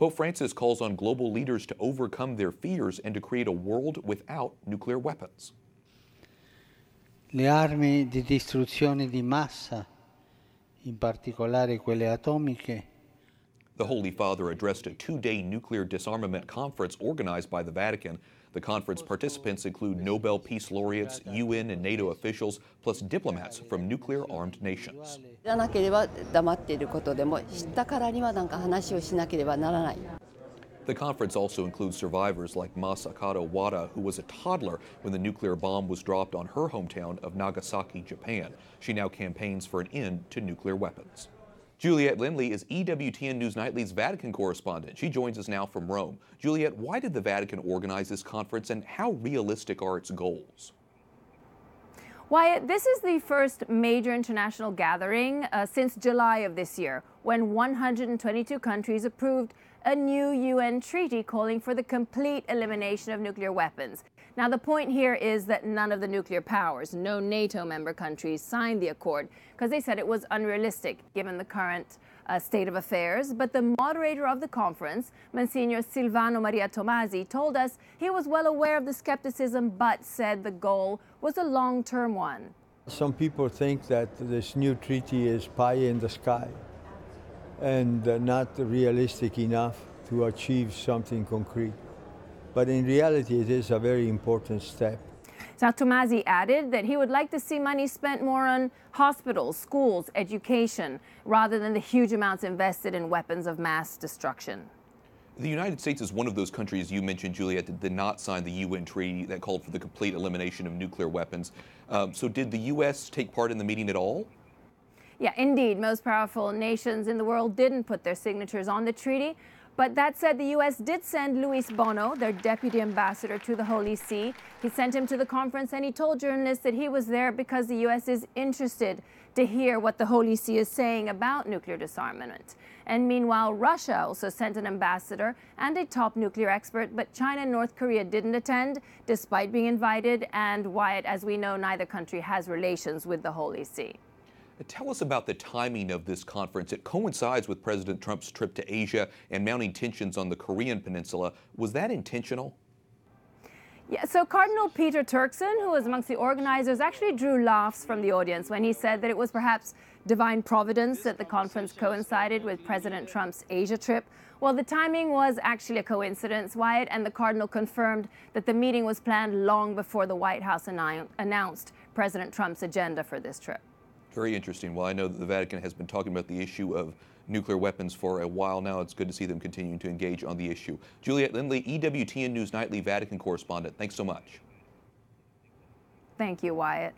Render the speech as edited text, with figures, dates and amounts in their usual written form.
Pope Francis calls on global leaders to overcome their fears and to create a world without nuclear weapons. Le armi di distruzione di massa, in particolare quelle atomiche. The Holy Father addressed a two-day nuclear disarmament conference organized by the Vatican. The conference participants include Nobel Peace Laureates, UN and NATO officials, plus diplomats from nuclear-armed nations. The conference also includes survivors like Masakato Wada, who was a toddler when the nuclear bomb was dropped on her hometown of Nagasaki, Japan. She now campaigns for an end to nuclear weapons. Juliet Lindley is EWTN News Nightly's Vatican correspondent. She joins us now from Rome. Juliet, why did the Vatican organize this conference and how realistic are its goals? Wyatt, this is the first major international gathering since July of this year, when 122 countries approved a new UN treaty calling for the complete elimination of nuclear weapons. Now, the point here is that none of the nuclear powers, no NATO member countries, signed the accord because they said it was unrealistic given the current state of affairs. But the moderator of the conference, Monsignor Silvano Maria Tomasi, told us he was well aware of the skepticism, but said the goal was a long-term one. Some people think that this new treaty is pie in the sky and not realistic enough to achieve something concrete. But in reality, it is a very important step. Now, Tomasi added that he would like to see money spent more on hospitals, schools, education, rather than the huge amounts invested in weapons of mass destruction. The United States is one of those countries you mentioned, Juliet, that did not sign the UN treaty that called for the complete elimination of nuclear weapons. So did the U.S. take part in the meeting at all? Yeah, indeed. Most powerful nations in the world didn't put their signatures on the treaty. But that said, the U.S. did send Luis Bono, their deputy ambassador to the Holy See. He sent him to the conference and he told journalists that he was there because the U.S. is interested to hear what the Holy See is saying about nuclear disarmament. And meanwhile, Russia also sent an ambassador and a top nuclear expert, but China and North Korea didn't attend despite being invited. And Wyatt, as we know, neither country has relations with the Holy See. Tell us about the timing of this conference. It coincides with President Trump's trip to Asia and mounting tensions on the Korean Peninsula. Was that intentional? Yeah, so Cardinal Peter Turkson, who was amongst the organizers, actually drew laughs from the audience when he said that it was perhaps divine providence that the conference coincided with President Trump's Asia trip. Well, the timing was actually a coincidence, Wyatt, and the Cardinal confirmed that the meeting was planned long before the White House announced President Trump's agenda for this trip. Very interesting. Well, I know that the Vatican has been talking about the issue of nuclear weapons for a while now. It's good to see them continuing to engage on the issue. Juliet Lindley, EWTN News Nightly Vatican correspondent. Thanks so much. Thank you, Wyatt.